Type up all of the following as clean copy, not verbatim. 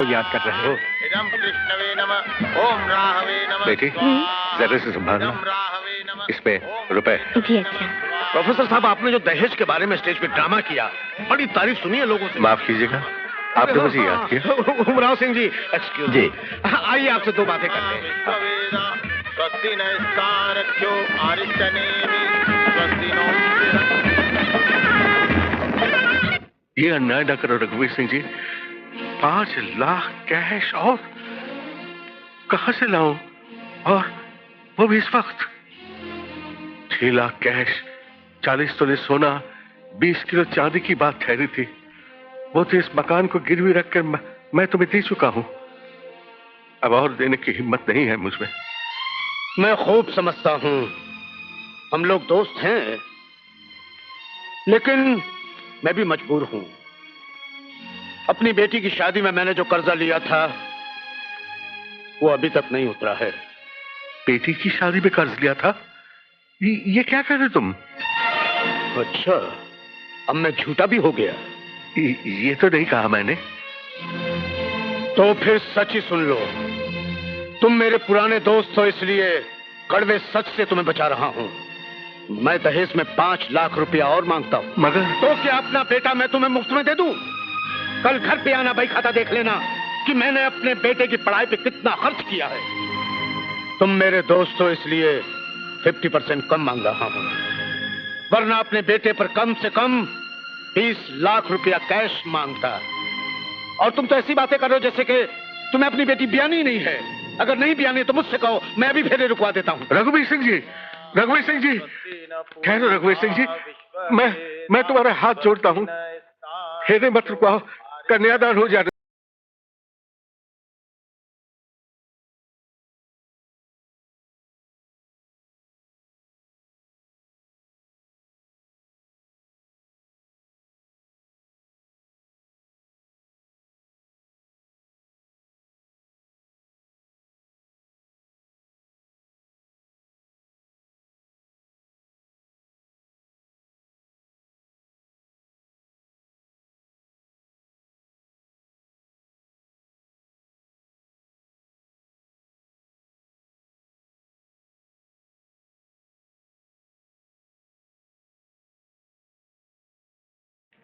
याद कर रहे हो। बेटी जरा से संभालना, इसमें रुपए। जी अच्छा। प्रोफेसर साहब, आपने जो दहेज के बारे में स्टेज पे ड्रामा किया, बड़ी तारीफ सुनी है लोगों से। माफ कीजिएगा, आपने मुझे याद किया। उमराव सिंह जी, एक्सक्यूज जी। आइए आपसे दो बातें करते हैं। ये अन्याय न करो रघुवीर सिंह जी। 5 लाख कैश और कहां से लाऊं, और वो भी इस वक्त। 6 लाख कैश, 40 तोले सोना, 20 किलो चांदी की बात ठहरी थी। वो तो इस मकान को गिरवी रखकर मैं तुम्हें दे चुका हूं। अब और देने की हिम्मत नहीं है मुझमें। मैं खूब समझता हूं, हम लोग दोस्त हैं, लेकिन मैं भी मजबूर हूं। अपनी बेटी की शादी में मैंने जो कर्जा लिया था वो अभी तक नहीं उतरा है। बेटी की शादी में कर्ज लिया था? ये क्या कर रहे तुम? अच्छा, अब मैं झूठा भी हो गया। ये तो नहीं कहा मैंने। तो फिर सच ही सुन लो। तुम मेरे पुराने दोस्त हो, इसलिए कड़वे सच से तुम्हें बचा रहा हूं। मैं दहेज में 5 लाख रुपया और मांगता हूं। मगर तो क्या अपना बेटा मैं तुम्हें मुफ्त में दे दूं? कल घर पे आना, भाई खाता देख लेना कि मैंने अपने बेटे की पढ़ाई पे कितना खर्च किया है। तुम मेरे दोस्त हो, इसलिए 50% कम मांग रहा हूं, वरना अपने बेटे पर कम से कम 20 लाख रुपया कैश मांगता। और तुम तो ऐसी बातें कर रहे हो जैसे कि तुम्हें अपनी बेटी ब्यानी नहीं है। अगर नहीं ब्यानी तो मुझसे कहो, मैं भी फेरे रुकवा देता हूं। रघुवीर सिंह जी, रघुवीर सिंह जी, ठहरो रघुवीर सिंह जी, मैं तुम्हारे हाथ जोड़ता हूं, फेरे मत रुकवाओ, कन्यादान हो जाए।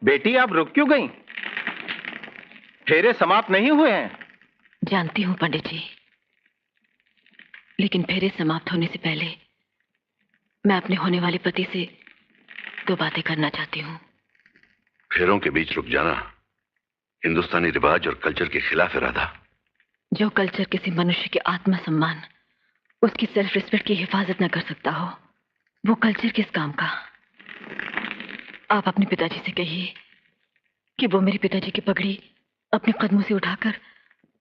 बेटी, आप रुक क्यों गई? फेरे समाप्त नहीं हुए हैं। जानती हूँ पंडित जी, लेकिन फेरे समाप्त होने से पहले मैं अपने होने वाले पति से 2 बातें करना चाहती हूँ। फेरों के बीच रुक जाना हिंदुस्तानी रिवाज और कल्चर के खिलाफ इरादा। जो कल्चर किसी मनुष्य के आत्मसम्मान, उसकी सेल्फ रिस्पेक्ट की हिफाजत न कर सकता हो, वो कल्चर किस काम का? आप अपने पिताजी से कहिए कि वो मेरे पिताजी की पगड़ी अपने कदमों से उठाकर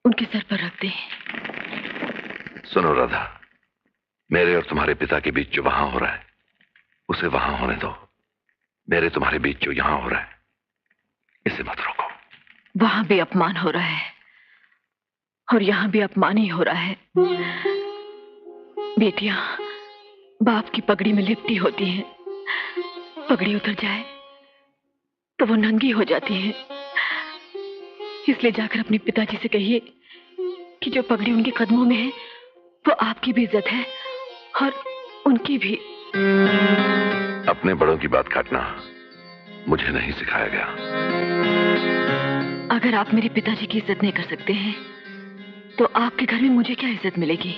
उनके सर पर रख दें। सुनो राधा, मेरे और तुम्हारे पिता के बीच जो वहां हो रहा है उसे वहां होने दो। मेरे तुम्हारे बीच जो यहां हो रहा है इसे मत रोको। वहां भी अपमान हो रहा है और यहां भी अपमान ही हो रहा है। बेटियां बाप की पगड़ी में लिपटी होती हैं, पगड़ी उतर जाए तो वो नंगी हो जाती हैं। इसलिए जाकर अपने पिताजी से कहिए कि जो पगड़ी उनके कदमों में है वो आपकी भी इज्जत है और उनकी भी। अपने बड़ों की बात काटना मुझे नहीं सिखाया गया। अगर आप मेरे पिताजी की इज्जत नहीं कर सकते हैं तो आपके घर में मुझे क्या इज्जत मिलेगी?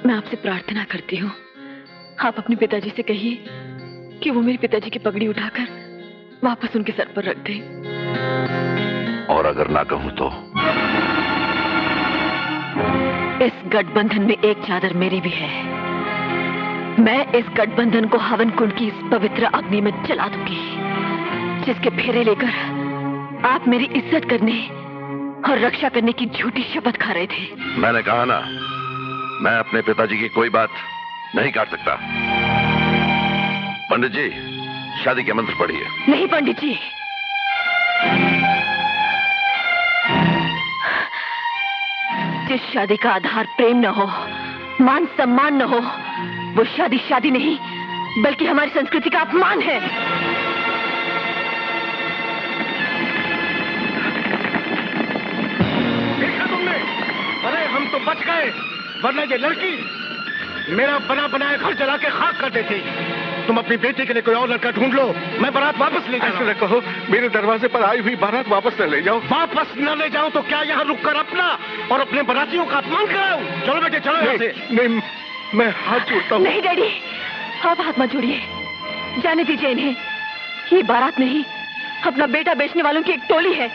मैं आपसे प्रार्थना करती हूँ, आप अपने पिताजी से कहिए कि वो मेरे पिताजी की पगड़ी उठाकर वापस उनके सर पर रख दें। और अगर ना कहूं तो? इस गठबंधन में एक चादर मेरी भी है। मैं इस गठबंधन को हवन कुंड की इस पवित्र अग्नि में जला दूंगी, जिसके फेरे लेकर आप मेरी इज्जत करने और रक्षा करने की झूठी शपथ खा रहे थे। मैंने कहा ना, मैं अपने पिताजी की कोई बात नहीं काट सकता। पंडित जी, शादी के मंत्र पढ़िए। नहीं पंडित जी, जिस शादी का आधार प्रेम न हो, मान सम्मान न हो, वो शादी शादी नहीं बल्कि हमारी संस्कृति का अपमान है। बच गए, वरना ये लड़की मेरा बना बनाया घर जला के खाक कर देती। तुम अपनी बेटी के लिए कोई और लड़का ढूंढ लो, मैं बारात वापस ले जाऊं। ऐसे न कहो, मेरे दरवाजे पर आई हुई बारात वापस न ले जाओ। वापस न ले जाऊं तो क्या यहाँ रुक कर अपना और अपने बारातियों का अपमान कराऊं? चलो बेटे चलो यहाँ से। नहीं, मैं हाथ जोड़ता हूँ। नहीं डैडी, आप हाथ मत जोड़िए, जाने दीजिए इन्हें। ये बारात नहीं, अपना बेटा बेचने वालों की एक टोली है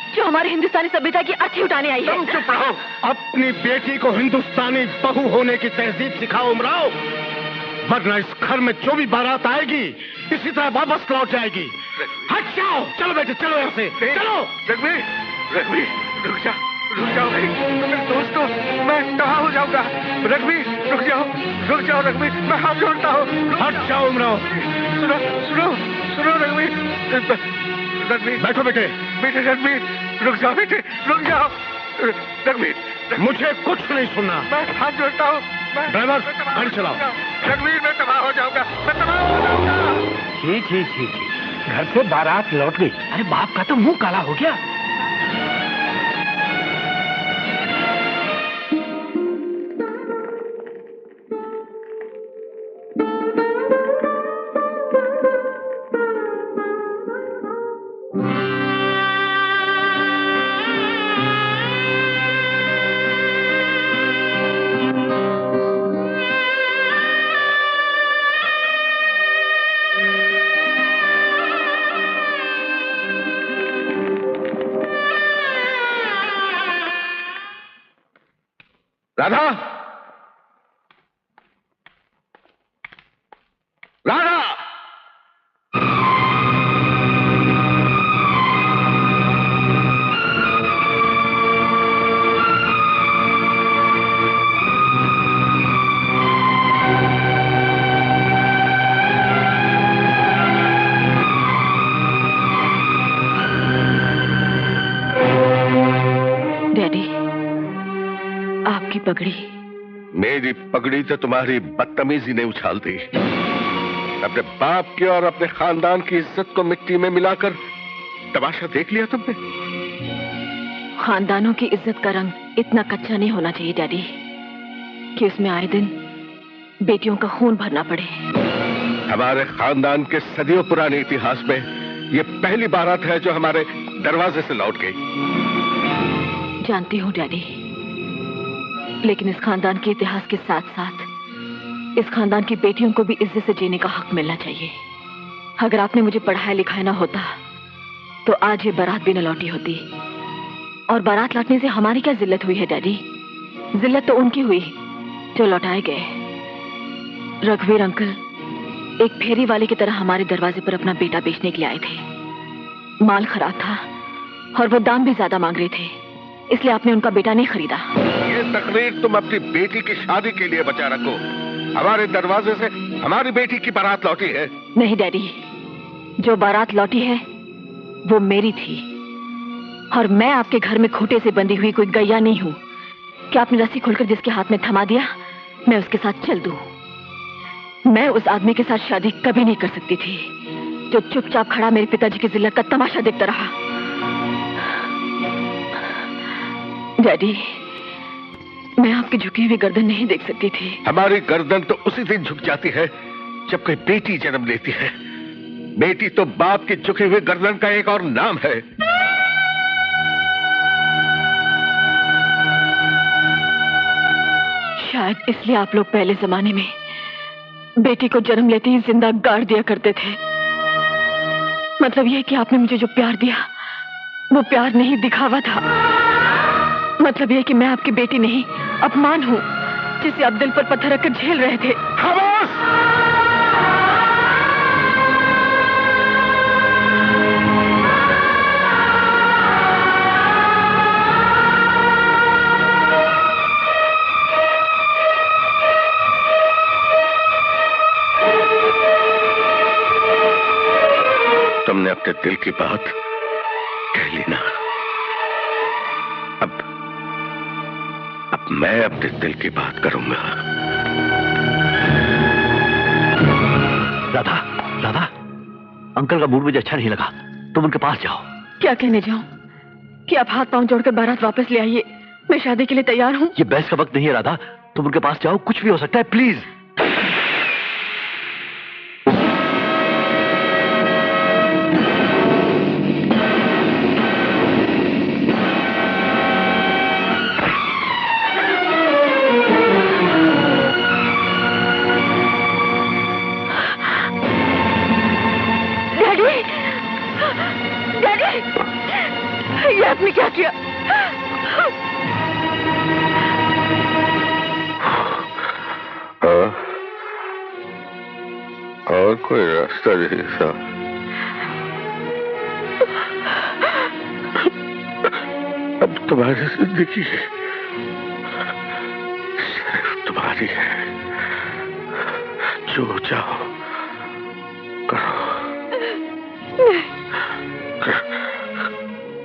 जो हमारे हिंदुस्तानी सभ्यता की अर्थी उठाने आई है। तुम चुप रहो। अपनी बेटी को हिंदुस्तानी बहू होने की तहजीब सिखाओ उमराव, वरना इस घर में जो भी बारात आएगी इसी तरह वापस लौट जाएगी। हट जाओ, चलो बेटे चलो यहाँ से, चलो। रघुवीर, रघुवीर, रुक जाओ भाई, मेरे दोस्तों, मैं कहाँ हो जाऊंगा। रघुवीर, रुक जाओ रघुवीर, मैं हाथ जोड़ता हूँ। हट जाओ उमराव। सुनो रघुवीर, बैठो बेटे। रघुवीर, रुक जाओ बेटे, रुक जाओ। रघुवीर, मुझे कुछ नहीं सुनना। मैं हाथ जोड़ता हूँ। ड्राइवर, गाड़ी चलाओ। रघुवीर, मैं तबाह हो जाऊंगा, मैं तबाह हो जाऊंगा। छी, घर से बारात लौट गई। अरे बाप का तो मुंह काला हो गया। राधा, राधा, डैडी, आपकी पगड़ी। मेरी पगड़ी तो तुम्हारी बदतमीजी ने उछाल दी। अपने बाप की और अपने खानदान की इज्जत को मिट्टी में मिलाकर तमाशा देख लिया तुमने। खानदानों की इज्जत का रंग इतना कच्चा नहीं होना चाहिए डैडी कि उसमें आए दिन बेटियों का खून भरना पड़े। हमारे खानदान के सदियों पुराने इतिहास में ये पहली बारात है जो हमारे दरवाजे से लौट गई। जानती हूँ डैडी, लेकिन इस खानदान के इतिहास के साथ साथ इस खानदान की बेटियों को भी इज्जत से जीने का हक मिलना चाहिए। अगर आपने मुझे पढ़ाया लिखाया ना होता तो आज ये बारात भी न लौटी होती। और बारात लौटने से हमारी क्या जिल्लत हुई है डैडी? जिल्लत तो उनकी हुई जो लौटाए गए। रघुवीर अंकल एक फेरी वाले की तरह हमारे दरवाजे पर अपना बेटा बेचने के लिए आए थे। माल खराब था और वो दाम भी ज्यादा मांग रहे थे, इसलिए आपने उनका बेटा नहीं खरीदा। ये तकरीर तुम अपनी बेटी की शादी के लिए बचा रखो। हमारे दरवाजे से हमारी बेटी की बारात लौटी है। नहीं डैडी, जो बारात लौटी है वो मेरी थी और मैं आपके घर में खूंटे से बंधी हुई कोई गैया नहीं हूँ कि आपने रस्सी खोलकर जिसके हाथ में थमा दिया मैं उसके साथ चल दूं। मैं उस आदमी के साथ शादी कभी नहीं कर सकती थी जो चुपचाप खड़ा मेरे पिताजी की जिल्लत का तमाशा देखता रहा। डैडी, मैं आपकी झुकी हुई गर्दन नहीं देख सकती थी। हमारी गर्दन तो उसी दिन झुक जाती है जब कोई बेटी जन्म लेती है। बेटी तो बाप की झुकी हुई गर्दन का एक और नाम है। शायद इसलिए आप लोग पहले जमाने में बेटी को जन्म लेते ही जिंदा गाड़ दिया करते थे। मतलब यह कि आपने मुझे जो प्यार दिया वो प्यार नहीं, दिखावा था। मतलब यह कि मैं आपकी बेटी नहीं, अपमान हूँ जिसे आप दिल पर पत्थर रखकर झेल रहे थे। खामोश! तुमने अपने दिल की बात कह ली ना। अब मैं अपने दिल की बात करूंगा। राधा, राधा, अंकल का मूड मुझे अच्छा नहीं लगा, तुम उनके पास जाओ। क्या कहने जाऊं कि आप हाथ पांव जोड़कर बारात वापस ले आइए मैं शादी के लिए तैयार हूँ। ये बहस का वक्त नहीं है राधा, तुम उनके पास जाओ, कुछ भी हो सकता है, प्लीज। ये आपने क्या किया? और कोई रास्ता नहीं था। अब तुम्हारी जिंदगी सिर्फ तुम्हारी है। जो चाहो करो।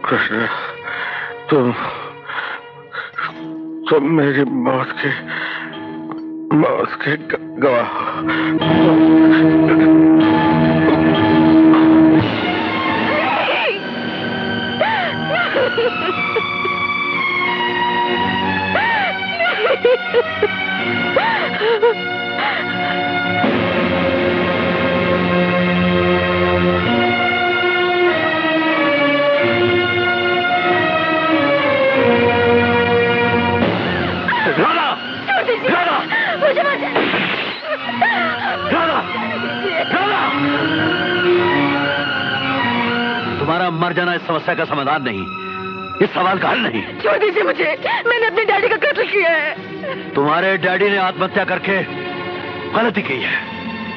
कृष्णा, तुम मेरी मौत के गवाह हो। तुम्हारा मर जाना इस समस्या का समाधान नहीं, इस सवाल का हल नहीं। छोड़ दीजिए मुझे, मैंने अपने डैडी का कत्ल किया है। तुम्हारे डैडी ने आत्महत्या करके गलती की है,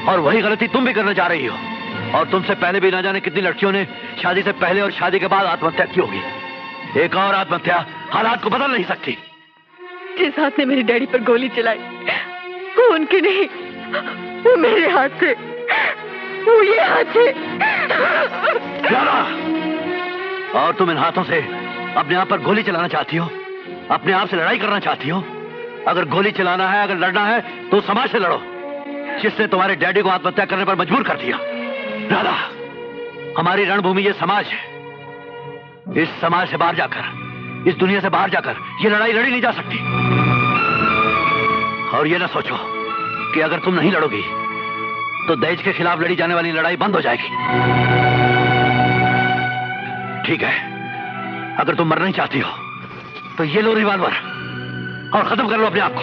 और वही गलती तुम भी करने जा रही हो। और तुमसे पहले भी ना जाने कितनी लड़कियों ने शादी से पहले और शादी के बाद आत्महत्या की होगी। एक और आत्महत्या हालात को बदल नहीं सकती। जिस हाथ ने मेरे डैडी पर गोली चलाई वो उनके नहीं, वो मेरे हाथ से, वो ये हाथ से। और तुम इन हाथों से अपने आप पर गोली चलाना चाहती हो, अपने आप से लड़ाई करना चाहती हो। अगर गोली चलाना है, अगर लड़ना है तो समाज से लड़ो, जिसने तुम्हारे डैडी को आत्महत्या करने पर मजबूर कर दिया। राधा, हमारी रणभूमि ये समाज है। इस समाज से बाहर जाकर, इस दुनिया से बाहर जाकर ये लड़ाई लड़ी नहीं जा सकती। और ये ना सोचो कि अगर तुम नहीं लड़ोगी तो दहेज के खिलाफ लड़ी जाने वाली लड़ाई बंद हो जाएगी। ठीक है, अगर तुम मरना ही चाहती हो तो ये लो रिवॉल्वर और खत्म कर लो अपने आप को।